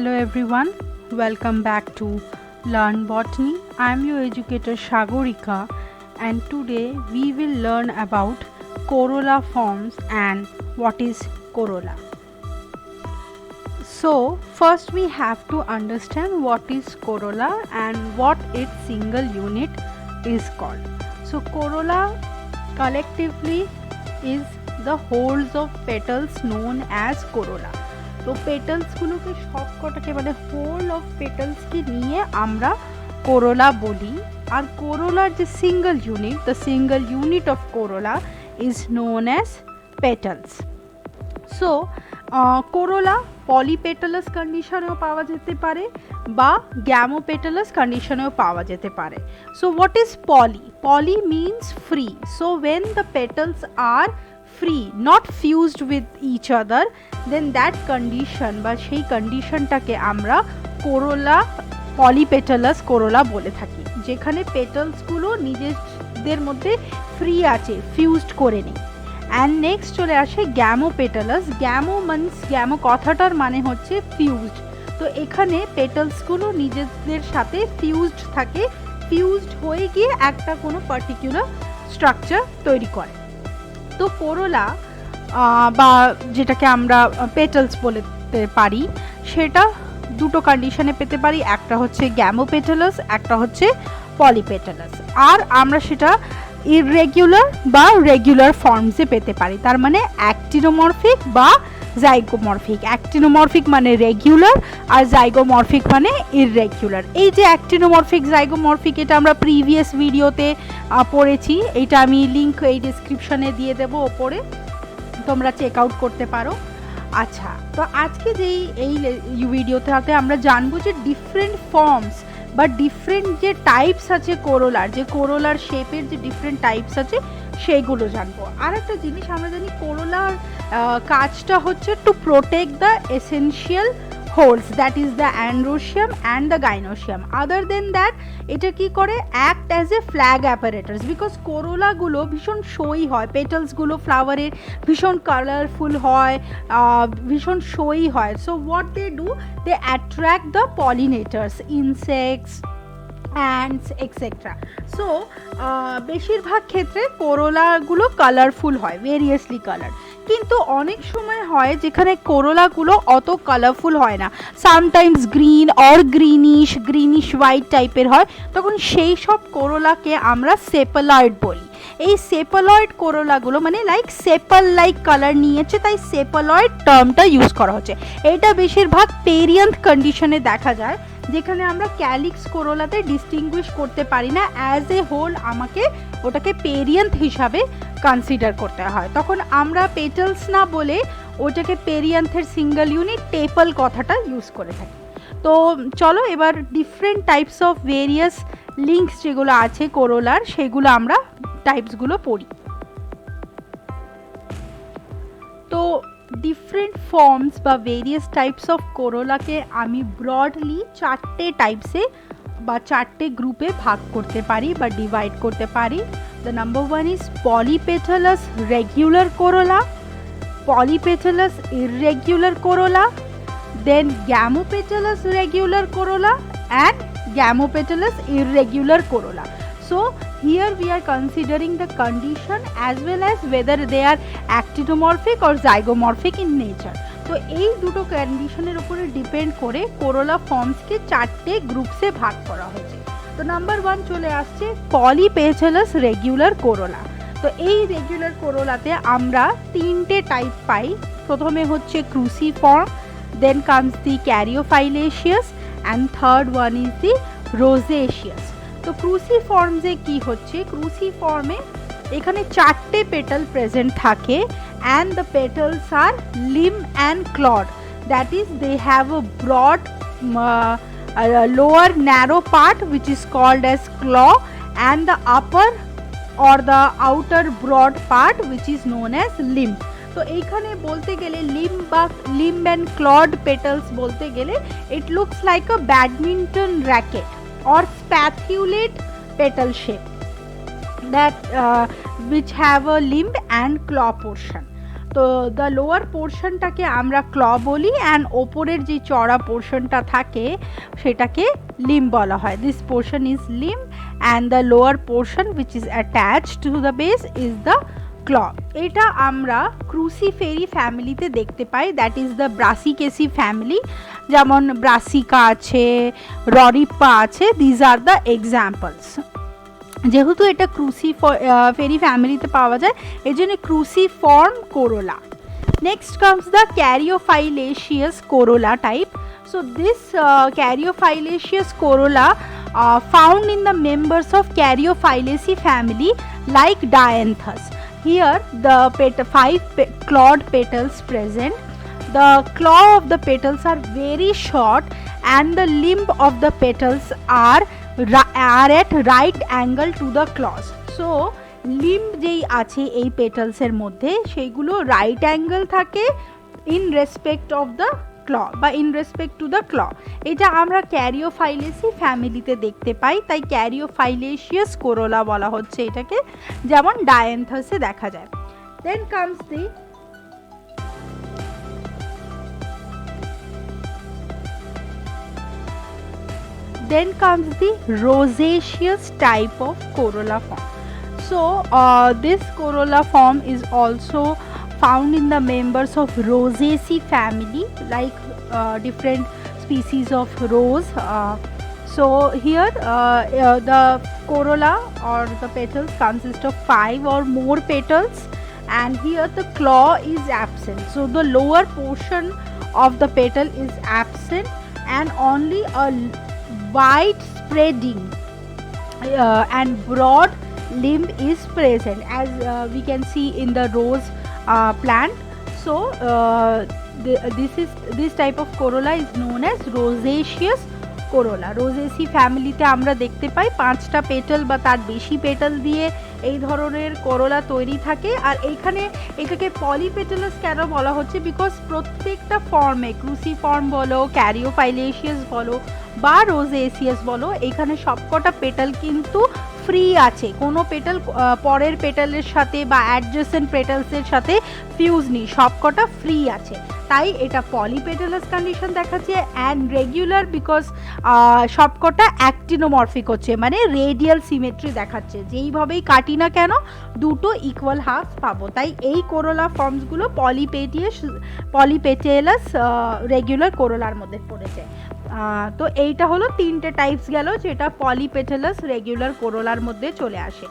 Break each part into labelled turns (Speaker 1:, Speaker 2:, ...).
Speaker 1: Hello everyone, welcome back to Learn Botany. I am your educator Shagorika, and today we will learn about corolla forms and what is corolla. So first we have to understand what is corolla and what its single unit is called. So corolla collectively is the wholes of petals known as corolla. তো পেটালসগুলোকে সবকটাকে মানে whole of পেটালসকে নিয়ে আমরা কোরোলা বলি। আর কোরোলার যে single unit, the single unit of corolla is known as petals. So corolla polypetalous কন্ডিশনেও পাওয়া যেতে পারে বা গ্যামোপেটালাস কন্ডিশনেও পাওয়া যেতে পারে। So what is poly? Poly means free. So when the petals are free, not fused with each other, then that condition বা সেই কন্ডিশনটাকে আমরা কোরোলা পলিপেটালাস কোরোলা বলে থাকি, যেখানে পেটালসগুলো নিজেদের মধ্যে ফ্রি আছে, ফিউজড করে নেই। অ্যান্ড নেক্সট চলে আসে গ্যামোপেটালাস। গ্যামো কথাটার মানে হচ্ছে ফিউজড। তো এখানে পেটালসগুলো নিজেদের সাথে ফিউজড থাকে, ফিউজড হয়ে গিয়ে একটা কোনো পার্টিকুলার স্ট্রাকচার তৈরি করে। তো কোরোলা বা যেটাকে আমরা পেটালস বলতে পারি, সেটা দুটো কন্ডিশনে পেতে পারি, একটা হচ্ছে গ্যামোপেটালাস, একটা হচ্ছে পলিপেটালাস। আর আমরা সেটা ইররেগুলার বা রেগুলার ফর্মসে পেতে পারি, তার মানে অ্যাক্টিনোমরফিক বা জাইগোমরফিক। অ্যাক্টিনোমরফিক মানে রেগুলার আর জাইগোমরফিক মানে ইররেগুলার। এই যে অ্যাক্টিনোমরফিক জাইগোমরফিক, এটা আমরা প্রিভিয়াস ভিডিওতে পড়েছি, এটা আমি লিঙ্ক এই ডিসক্রিপশনে দিয়ে দেবো ওপরে, তোমরা চেক আউট করতে পারো। আচ্ছা, তো আজকে এই ভিডিওতে আমরা জানবো যে ডিফারেন্ট ফর্মস বা ডিফারেন্ট যে টাইপস আছে কোরোলার, যে কোরোলার শেপের যে ডিফারেন্ট টাইপস আছে সেইগুলো জানবো। আর একটা জিনিস আমরা জানি, কোরোলার কাজটা হচ্ছে to protect the essential whorls, that is the androecium and the gynoecium. Other than that এটা কি করে, act as a flag apparatus, because কোরোলাগুলো ভীষণ শোই হয়, পেটালসগুলো ফ্লাওয়ারের ভীষণ কালারফুল হয়, ভীষণ শোই হয়। So what they do, they attract the pollinators, insects, and etcetera. So বেশিরভাগ ক্ষেত্রে কোরোলাগুলো কালারফুল হয়, ভেরিয়াসলি কালার। কিন্তু অনেক সময় হয় যেখানে কোরোলাগুলো অত কালারফুল হয় না, sometimes green or greenish white টাইপের হয়, তখন সেই সব কোরোলাকে আমরা সেপালয়েড বলি। এই সেপালয়েড কোরোলাগুলো মানে লাইক সেপাল লাইক কালার নিয়েছে, তাই সেপালয়েড টার্মটা ইউজ করা হচ্ছে। এটা বেশিরভাগ পেরিয়ান্থ কন্ডিশনে দেখা যায়, যেখানে আমরা ক্যালিক্স কোরোলাতে ডিস্টিংগুইশ করতে পারি না, অ্যাজ এ হোল আমাকে ওটাকে পেরিয়ান্থ হিসাবে কনসিডার করতে হয়, তখন আমরা পেটালস না বলে ওটাকে পেরিয়ান্থের সিঙ্গেল ইউনিট টেপল কথাটা ইউজ করে থাকি। তো চলো এবার different types of various links যেগুলো আছে কোরোলার, সেগুলো আমরা টাইপসগুলো পড়ি। তো ডিফারেন্ট ফর্মস বা ভেরিয়াস টাইপস অফ কোরোলাকে আমি ব্রডলি চারটে টাইপসে বা চারটে গ্রুপে ভাগ করতে পারি বা ডিভাইড করতে পারি। The number one is polypetalous regular corolla, polypetalous irregular corolla, then gamopetalous regular corolla and gamopetalous irregular corolla. So here we are considering the condition as well as whether they are actinomorphic or zygomorphic in nature. তো এই দুটো কন্ডিশনের উপরে depend করে কোরোলা ফর্মসকে চারটে গ্রুপসে ভাগ করা হয়েছে। তো নাম্বার ওয়ান চলে আসছে পলিপেটালাস রেগুলার কোরোলা। তো এই রেগুলার কোরোলাতে আমরা তিনটে টাইপ পাই। প্রথমে হচ্ছে cruciform, then comes the caryophyllaceous and third one is the rosaceous. তো ক্রুসিফর্মসে কি হচ্ছে, ক্রুসিফর্মে এখানে চারটে পেটাল প্রেজেন্ট থাকে, and the petals are limb and claw, that is they have a broad lower narrow part which is called as claw, and the upper or the outer broad part which is known as limb. তো এইখানে বলতে গেলে limb and clawed petals বলতে গেলে it looks like a badminton racket or spatulate petal shape that which have a limb and claw portion. তো the lower পোর্শনটাকে আমরা ক্ল বলি, and ওপরের যে চড়া পোর্শনটা থাকে সেটাকে লিম্ব বলা হয়। This portion is limb and the lower portion which is attached to the base is the claw. এটা আমরা ক্রুসিফেরি ফ্যামিলিতে দেখতে পাই, that is the brassicaceae family. যেমন ব্রাসিকা আছে, ররিপ্পা আছে, দিজ আর দ্য এক্সাম্পলস। যেহেতু এটা ক্রুসিফেরি ফ্যামিলিতে পাওয়া যায় এই জন্য cruciform corolla. Next comes the caryophyllaceous corolla type. So this caryophyllaceous corolla found in the members of Caryophyllaceae family like Dianthus. Here the 5 clawed petals present. The claw of the petals are very short and the limb of the petals are at right angle to the claws. So limb যেই আছে এই পেটালসের মধ্যে সেইগুলো right angle থাকে in respect of the ক্ল বা in respect to the claw. এটা আমরা ক্যারিওফাইলেসি ফ্যামিলিতে দেখতে পাই, তাই ক্যারিওফাইলেশিয়াস কোরোলা বলা হচ্ছে এটাকে, যেমন ডায়ান্থাসে দেখা যায়। Then comes the rosaceous type of corolla form. So this corolla form is also found in the members of Rosaceae family, like different species of rose. So here the corolla or the petals consist of 5 or more petals, and here the claw is absent. So the lower portion of the petal is absent and only a wide spreading and broad limb is present, as we can see in the rose plant. So this type of corolla is known as rosaceous corolla. Rosaceae ফ্যামিলিতে আমরা দেখতে পাই 5টা petal বা তার বেশি petal দিয়ে এই ধরনের করোলা তৈরি থাকে। আর এইখানে এটাকে পলিপেটালাস কেন বলা হচ্ছে, বিকজ প্রত্যেকটা ফর্মে, ক্রুসিফর্ম বলো, ক্যারিওফাইলেশিয়াস বলো বা রোজেসিয়াস বলো, এখানে সবকটা পেটাল কিন্তু ফ্রি আছে, কোনো পেটাল পরের পেটালের সাথে বা অ্যাডজেসেন্ট পেটালসের সাথে ফিউজ নেই, সবকটা ফ্রি আছে, তাই এটা পলিপেটালাস কন্ডিশন দেখাচ্ছে। অ্যান্ড রেগুলার বিকজ সবকটা অ্যাক্টিনোমরফিক হচ্ছে, মানে রেডিয়াল সিমেট্রি দেখাচ্ছে, যেইভাবেই কাটি না কেন দুটো ইকুয়াল হাফ পাবো, তাই এই কোরোলা ফর্মসগুলো পলিপেটালাস রেগুলার কোরোলার মধ্যে পড়েছে। তো এইটা হলো 3টে টাইপস গেল যেটা পলিপেটালাস রেগুলার কোরোলার মধ্যে চলে আসে।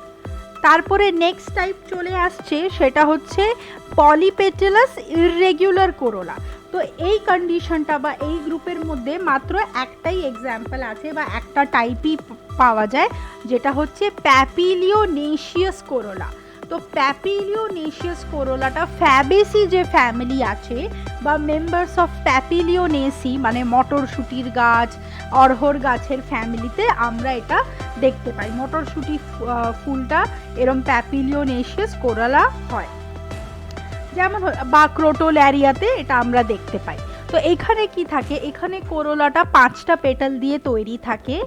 Speaker 1: তারপরে নেক্সট টাইপ চলে আসছে, সেটা হচ্ছে পলিপেটালাস ইররেগুলার কোরোলা। তো এই কন্ডিশনটা বা এই গ্রুপের মধ্যে মাত্র একটাই এক্সাম্পল আছে বা একটা টাইপই পাওয়া যায়, যেটা হচ্ছে প্যাপিলিওনেশিয়াস কোরোলা। তো প্যাপিলিওনেশিয়াস কোরোলাটা ফ্যাবেসি যে ফ্যামিলি আছে বা মেম্বার্স অফ প্যাপিলিওনেসি, মানে মটরশুটির গাছ, অড়হর গাছের ফ্যামিলিতে আমরা এটা দেখতে পাই। মটরশুটি ফুলটা এরম প্যাপিলিওনেশিয়াস কোরোলা হয়, যেমন বা ক্রোটোল্যারিয়াতে এটা আমরা দেখতে পাই। তো এখানে কি থাকে, এখানে কোরোলাটা 5টা পেটাল দিয়ে তৈরি থাকে,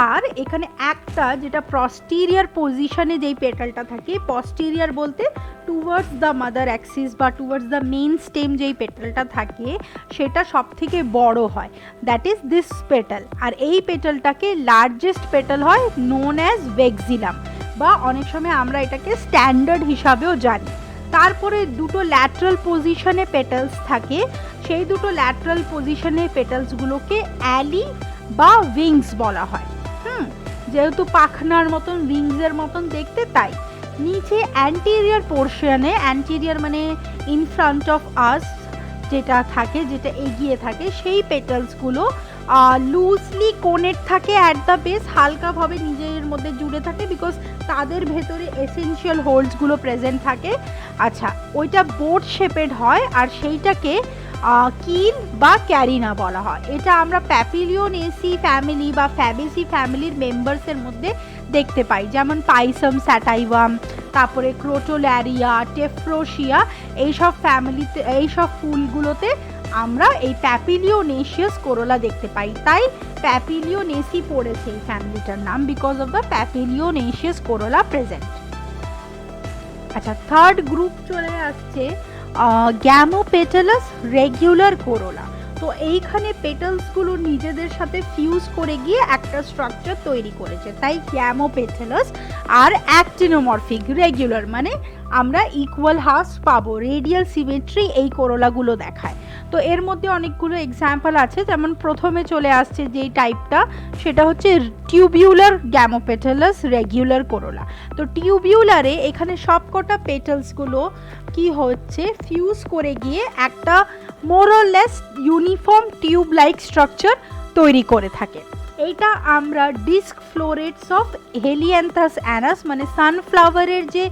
Speaker 1: আর এখানে একটা যেটা পস্টিরিয়ার পজিশনে যেই পেটালটা থাকে, পস্টিরিয়ার বলতে টুয়ার্ডস দ্য মাদার অ্যাক্সিস বা টুয়ার্ডস দ্য মেইন স্টেম যেই পেটালটা থাকে সেটা সব থেকে বড় হয়, দ্যাট ইজ দিস পেটাল। আর এই পেটালটাকে লার্জেস্ট পেটাল হয়, নোন অ্যাজ ভেক্সিলাম, বা অনেক সময় আমরা এটাকে স্ট্যান্ডার্ড হিসাবেও জানি। তারপরে দুটো ল্যাটারাল পজিশনে পেটালস থাকে, সেই দুটো ল্যাটারাল পজিশনে পেটালসগুলোকে অ্যালি বা উইংস বলা হয়। যেহেতু পাখনার মতন, উইংসের মতন দেখতে, তাই নিচে অ্যান্টেরিয়ার পোর্শনে, অ্যান্টেরিয়ার মানে ইন ফ্রন্ট অফ আস যেটা থাকে, যেটা এগিয়ে থাকে, সেই পেটালসগুলো লুজলি কোনেট থাকে অ্যাট দ্য বেস, হালকাভাবে নিজের মধ্যে জুড়ে থাকে, বিকজ তাদের ভেতরে এসেনশিয়াল হোল্ডসগুলো প্রেজেন্ট থাকে। আচ্ছা, ওইটা বোট শেপেড হয় আর সেইটাকে কিল বা ক্যারিনা বলা হয়। এটা আমরা প্যাপিলিওনেসি ফ্যামিলি বা ফ্যাবেসি ফ্যামিলির মেম্বার্সের মধ্যে দেখতে পাই, যেমন পাইসাম স্যাটাইভাম, তারপরে ক্রোটোল্যারিয়া, টেফ্রোসিয়া, এইসব ফ্যামিলিতে, এইসব ফুলগুলোতে আমরা এই প্যাপিলিওনেশিয়াস কোরোলা দেখতে পাই, তাই প্যাপিলিওনেসি পড়েছে এই ফ্যামিলিটার নাম, বিকজ অফ দ্য প্যাপিলিওনেশিয়াস কোরোলা প্রেজেন্ট। আচ্ছা, থার্ড গ্রুপ চলে আসছে গ্যামোপেটালাস রেগুলার কোরোলা। তো এইখানে পেটালসগুলো নিজেদের সাথে ফিউজ করে গিয়ে একটা স্ট্রাকচার তৈরি করেছে, তাই গ্যামোপেটালাস। আর অ্যাক্টিনোমরফিক রেগুলার মানে আমরা ইকুয়াল হাফ পাবো, রেডিয়াল সিমেট্রি এই কোরোলাগুলো দেখায়। তো এর মধ্যে অনেকগুলো এক্সাম্পল আছে, যেমন প্রথমে চলে আসছে যেই টাইপটা সেটা হচ্ছে টিউবিউলার গ্যামোপেটালাস রেগুলার কোরোলা। তো টিউবিউলারে এখানে সবকটা পেটালসগুলো কি হচ্ছে ফিউজ করে গিয়ে একটা মোর or less uniform tube like structure তৈরি করে থাকে। এইটা আমরা ডিস্ক ফ্লোরেটস অফ হেলিয়ান্থাস অ্যানাস মানে সানফ্লাওয়ারের যে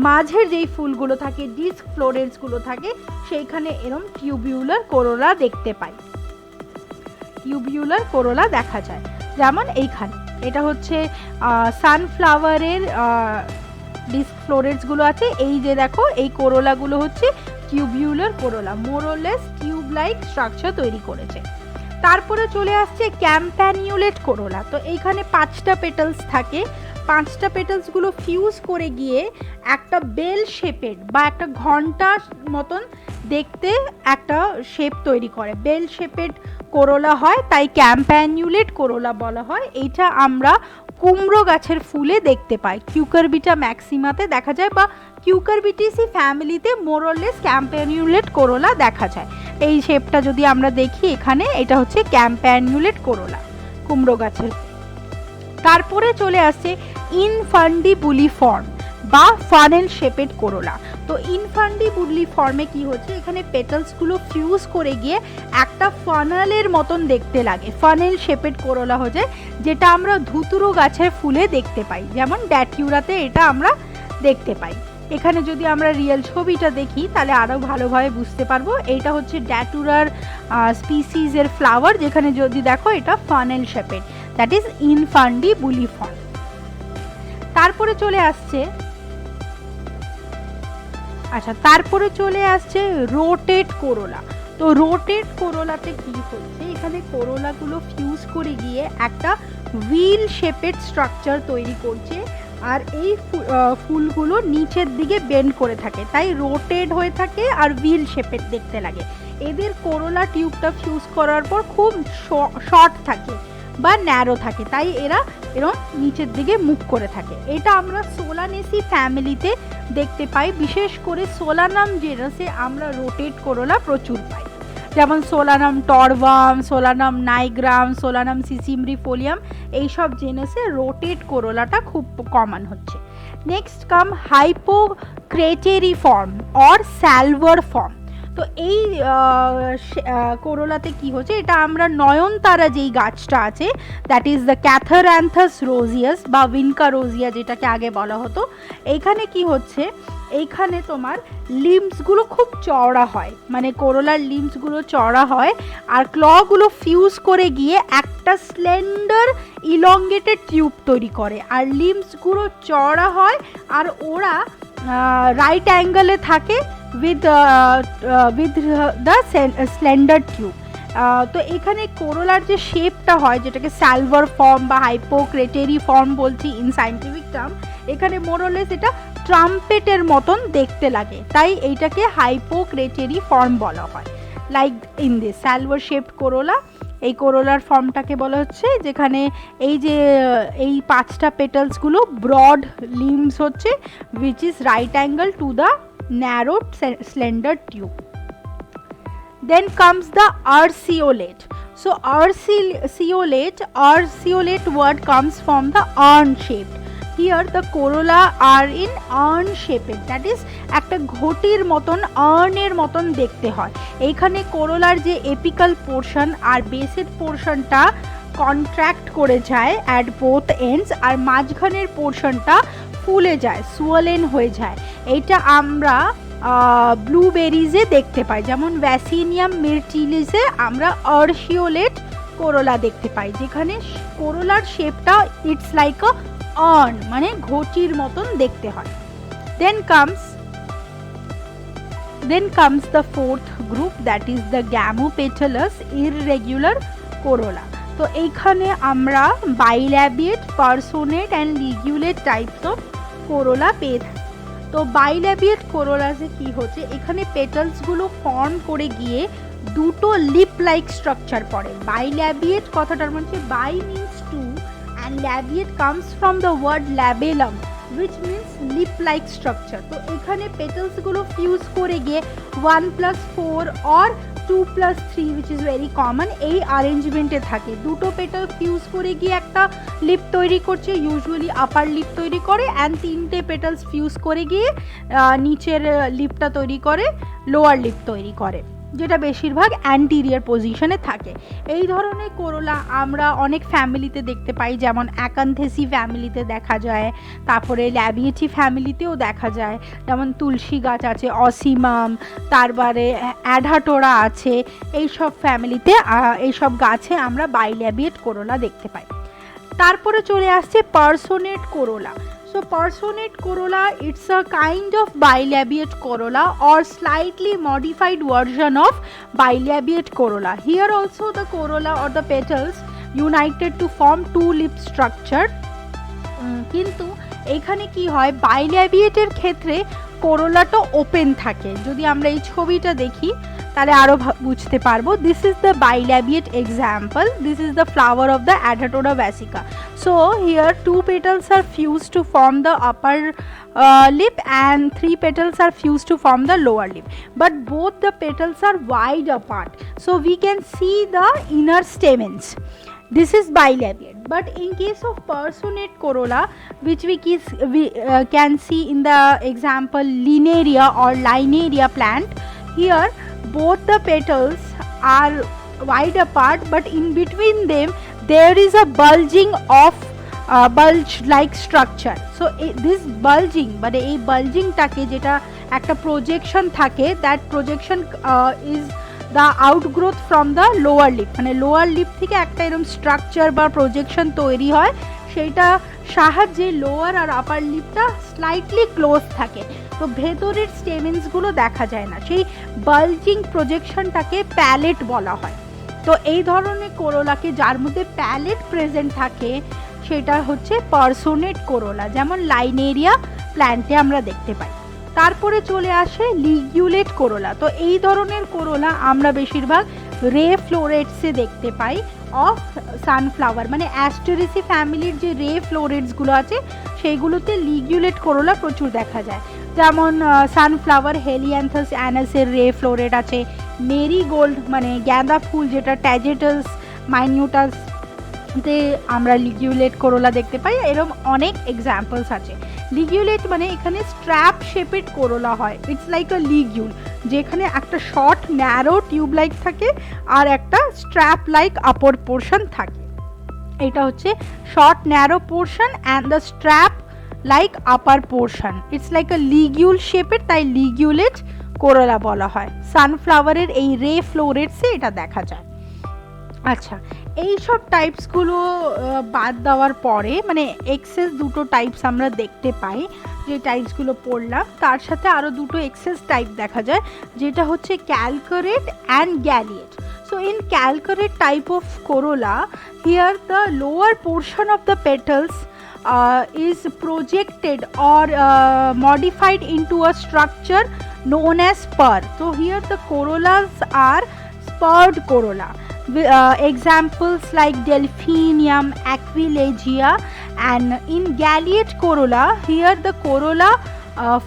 Speaker 1: মাঝের যেই ফুলগুলো থাকে ডিস্ক ফ্লোরেটসগুলো থাকে সেইখানে এরম টিউবিউলার কোরোলা দেখতে পাই, টিউবিউলার কোরোলা দেখা যায়। যেমন এইখানে এটা হচ্ছে সানফ্লাওয়ারের ডিস্ক ফ্লোরেটসগুলো আছে, এই যে দেখো এই কোরোলাগুলো হচ্ছে tubular corolla, more or less tube like structure তৈরি করেছে। তারপরে চলে আসছে ক্যাম্প্যানিউলেট কোরোলা। তো এইখানে 5টা পেটালস থাকে, 5টা পেটালসগুলো ফিউজ করে গিয়ে একটা বেল শেপের বা একটা ঘন্টা মতন দেখতে একটা শেপ তৈরি করে, বেল শেপের কোরোলা হয়, তাই ক্যাম্প্যানিউলেট কোরোলা বলা হয়। এইটা আমরা কুমড়ো গাছের ফুলে দেখতে পাই, কিউকারবিটা ম্যাক্সিমাতে দেখা যায় বা কিউকারবিটিসি ফ্যামিলিতে মোর অর লেস ক্যাম্প্যানিউলেট কোরোলা দেখা যায়। এই শেপটা যদি আমরা দেখি এখানে, এটা হচ্ছে ক্যাম্প্যানিউলেট কোরোলা কুমড়ো গাছের। তারপরে চলে আসছে ইনফান্ডিবুলিফর্ম বা ফানেল শেপেড কোরোলা। তো ইনফান্ডিবুলিফর্মে কি হচ্ছে, এখানে পেটালসগুলো ফিউজ করে গিয়ে একটা ফানেলের মতন দেখতে লাগে, ফানেল শেপেড কোরোলা হয়ে যায়, যেটা আমরা ধুতুরো গাছের ফুলে দেখতে পাই, যেমন ড্যাটিউরাতে এটা আমরা দেখতে পাই। এখানে যদি আমরা রিয়েল ছবিটা দেখি তাহলে আরও ভালোভাবে বুঝতে পারবো। এইটা হচ্ছে ড্যাটুরার স্পিসিসের ফ্লাওয়ার, যেখানে যদি দেখো এটা ফানেল শেপেড, দ্যাট ইজ ইনফান্ডিবুলিফর্ম। তারপরে চলে আসছে রোটেট কোরোলা। তো রোটেট কোরোলাতে কি হচ্ছে, এখানে কোরোলাগুলো ফিউজ করে গিয়ে একটা হুইল শেপেড স্ট্রাকচার তৈরি করছে, আর এই ফুলগুলো নিচের দিকে বেন্ড করে থাকে, তাই রোটেট হয়ে থাকে আর হুইল শেপের দেখতে লাগে। এদের কোরোলা টিউবটা ফিউজ করার পর খুব শর্ট থাকে বা ন্যারো থাকে, তাই এরা এরকম নিচের দিকে মুখ করে থাকে। এটা আমরা সোলানেসি ফ্যামিলিতে দেখতে পাই, বিশেষ করে সোলানাম জেনাসে আমরা রোটেট কোরোলা প্রচুর পাই, যেমন solanum torvum, solanum nigrum, solanum sisymbriifolium, এইসব জেনাসে রোটেট কোরোলাটা খুব কমন হচ্ছে। Next come hypocrateriform or salver form. তো এই কোরোলাতে কি হচ্ছে, এটা আমরা নয়নতারা যেই গাছটা আছে দ্যাট ইজ দ্য ক্যাথারান্থাস রোজিয়াস বা উইনকা রোজিয়া যেটাকে আগে বলা হতো, এইখানে কি হচ্ছে, এইখানে তোমার লিম্বসগুলো খুব চওড়া হয়, মানে কোরোলার লিম্বসগুলো চওড়া হয় আর ক্লগুলো ফিউজ করে গিয়ে একটা স্লেন্ডার ইলংগেটেড টিউব তৈরি করে, আর লিম্বসগুলো চওড়া হয় আর ওরা রাইট অ্যাঙ্গেলে থাকে with the slender tube। তো এখানে কোরোলার যে শেপটা হয় যেটাকে স্যালভার ফর্ম বা হাইপোক্রেটেরি ফর্ম বলছি ইন সায়েন্টিফিক টার্ম, এখানে মোর অর লেস এটা ট্রাম্পেটের মতন দেখতে লাগে, তাই এইটাকে হাইপোক্রেটেরি ফর্ম বলা হয়। লাইক ইন দিস স্যালভার শেপড কোরোলা, এই কোরোলার ফর্মটাকে বলা হচ্ছে যেখানে এই যে এই 5টা পেটালসগুলো ব্রড লিম্বস হচ্ছে which is right angle to the narrow slender tube. Then comes the urceolate. So urceolate word comes from the urn shaped. Here the corolla are in urn shaped, that is একটা ঘটির মতন আর্নের মতন দেখতে হয়। এইখানে কোরোলার যে apical portion আর বেসের পোর্শনটা contract করে যায় অ্যাট বোথ এন্ডস, আর মাঝখানের পোর্শনটা ফুলে যায়, সোয়েলেন হয়ে যায়। এইটা আমরা ব্লুবেরিজে দেখতে পাই, যেমন ভ্যাসিনিয়াম মির্টিলিসে আমরা আর্সিওলেট কোরোলা দেখতে পাই, যেখানে কোরোলার শেপটা ইটস লাইক আ আর্ন, মানে ঘটির মতন দেখতে হয়। Then comes the fourth group, that is the Gamopetalous irregular corolla. তো এইখানে আমরা বাইল্যাবিয়েট, পার্সোনেট অ্যান্ড লিগুলেট টাইপস অফ কোরোলা পেয়ে থাকি। তো বাইল্যাবিয়েট কোরোলাসে কি হচ্ছে, এখানে পেটালসগুলো ফর্ম করে গিয়ে দুটো লিপ লাইক স্ট্রাকচার পড়ে। বাইল্যাবিয়েট কথাটার মানে bi means two and labiate comes from the word labellum which means lip like structure। তো এখানে পেটালস গুলো ফিউজ করে গিয়ে 1+4 or 2+3 which is very common এই অ্যারেঞ্জমেন্টে থাকে। দুটো পেটাল ফিউজ করে গিয়ে একটা লিপ তৈরি করছে, ইউজুয়ালি আপার লিপ তৈরি করে, অ্যান্ড তিনটে পেটালস ফিউজ করে গিয়ে নিচের লিপটা তৈরি করে, লোয়ার লিপ তৈরি করে, যেটা বেশিরভাগ অ্যান্টিরিয়ার পজিশনে থাকে। এই ধরনের কোরোলা আমরা অনেক ফ্যামিলিতে দেখতে পাই, যেমন অ্যাকান্থেসি ফ্যামিলিতে দেখা যায়, তারপরে ল্যাবিয়েটি ফ্যামিলিতেও দেখা যায়, যেমন তুলসী গাছ আছে, অসিমাম, তারপরে অ্যাডাটোরা আছে, এইসব ফ্যামিলিতে এইসব গাছে আমরা বাইল্যাবিয়েট কোরোলা দেখতে পাই। তারপরে চলে আসছে পার্সোনেট কোরোলা। So personate corolla, it's a kind of bilabiate corolla or slightly modified version of bilabiate corolla. Here also the corolla or the petals united to form two lip structure. কিন্তু এখানে কি হয়, বাইল্যাবিয়েটের ক্ষেত্রে কোরোলাটা ওপেন থাকে। যদি আমরা এই ছবিটা দেখি তাহলে আরো বুঝতে পারবো। This is the bilabiate example, this is the flower of the adhatoda vasica. So here 2 petals are fused to form the upper lip and 3 petals are fused to form the lower lip, but both the petals are wide apart, so we can see the inner stamens. This is bilabiate. But in case of personate corolla, which we can see in the example Linaria or Linaria plant, here both the petals are wide apart, but in between them there is a bulging of bulge like structure. So this bulging, but এই bulgingটাকে যেটা একটা projection থাকে, that projection is the outgrowth from the lower lip, মানে lower lip থেকে একটা এরকম structure বা projection তৈরি হয়, সেইটা সাহায্যে লোয়ার আর আপার লিপটা স্লাইটলি ক্লোজ থাকে, তো ভেতরের স্টেমেন্সগুলো দেখা যায় না, সেই বাল্জিং প্রজেকশনটাকে প্যালেট বলা হয়। তো এই ধরনের কোরোলাকে যার মধ্যে প্যালেট প্রেজেন্ট থাকে সেটা হচ্ছে পার্সোনেট কোরোলা, যেমন লাইনেরিয়া প্ল্যান্টে আমরা দেখতে পাই। তারপরে চলে আসে লিগিউলেট কোরোলা। তো এই ধরনের কোরোলা আমরা বেশিরভাগ রে ফ্লোরেটসে দেখতে পাই অফ সানফ্লাওয়ার, মানে অ্যাস্টেরেসি ফ্যামিলির যে রে ফ্লোরেটসগুলো আছে সেইগুলোতে লিগিউলেট কোরোলা প্রচুর দেখা যায়, যেমন সানফ্লাওয়ার হেলিয়ান্থাস অ্যানাসের রে ফ্লোরেট আছে, মেরিগোল্ড মানে গাঁদা ফুল যেটা ট্যাজেটাস মাইনিউটাস তে আমরা লিগিউলেট কোরোলা দেখতে পাই। এরকম অনেক এক্সাম্পলস আছে। লিগিউলেট মানে এখানে স্ট্র্যাপ শেপেড কোরোলা হয়, ইটস লাইক আ লিগিউল, যেখানে একটা শর্ট ন্যারো টিউব লাইক থাকে আর একটা স্ট্র্যাপ লাইক আপার পোর্শন থাকে। এটা হচ্ছে short narrow portion and the strap like upper portion, it's like a ligule শেপের, তাই লিগিউলেট কোরোলা বলা হয়। সানফ্লাওয়ারের এই রে ফ্লোরেটসে এটা দেখা যায়। আচ্ছা, এই সব টাইপসগুলো বাদ দেওয়ার পরে মানে এক্সেস দুটো টাইপস আমরা দেখতে পাই, যে টাইপসগুলো পড়লাম তার সাথে আরও দুটো এক্সেস টাইপ দেখা যায়, যেটা হচ্ছে ক্যালকারেট and গ্যালিয়েট। So in calcarate type of corolla, here the lower portion of the petals is projected or modified into a structure known as spur. So here the corollas are spurred corolla. Examples like Delphinium, Aquilegia, and in galliate corolla, here the corolla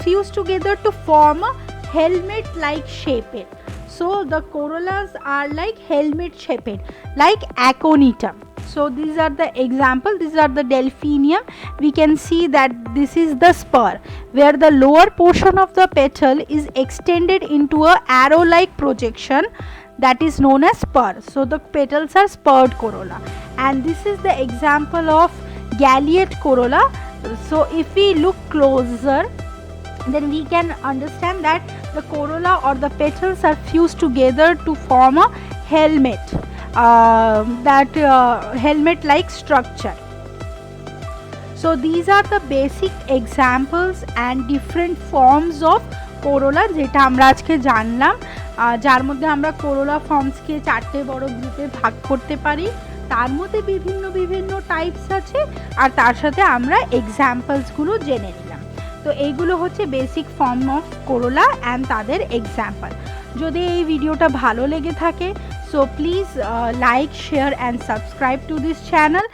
Speaker 1: fuse together to form a helmet-like shape. So the corollas are like helmet shaped, like Aconitum. So these are the example, these are the Delphinium. We can see that this is the spur, where the lower portion of the petal is extended into a arrow-like projection that is known as spur. So the petals are spurred corolla, and this is the example of galliate corolla. So if we look closer, then we can understand that the corolla or the petals are fused together to form a helmet, helmet like structure. So these are the basic examples and different forms of corolla যেটা আমরা আজকে জানলাম, যার মধ্যে আমরা corolla ফর্মসকে 4টে বড় গ্রুপে ভাগ করতে পারি, তার মধ্যে বিভিন্ন বিভিন্ন টাইপস আছে, আর তার সাথে আমরা এক্সাম্পলসগুলো জেনে নিলাম। তো এইগুলো হচ্ছে basic form of Corolla and তাদের এক্সাম্পল। যদি এই ভিডিওটা ভালো লেগে থাকে, so please like, share and subscribe to this channel.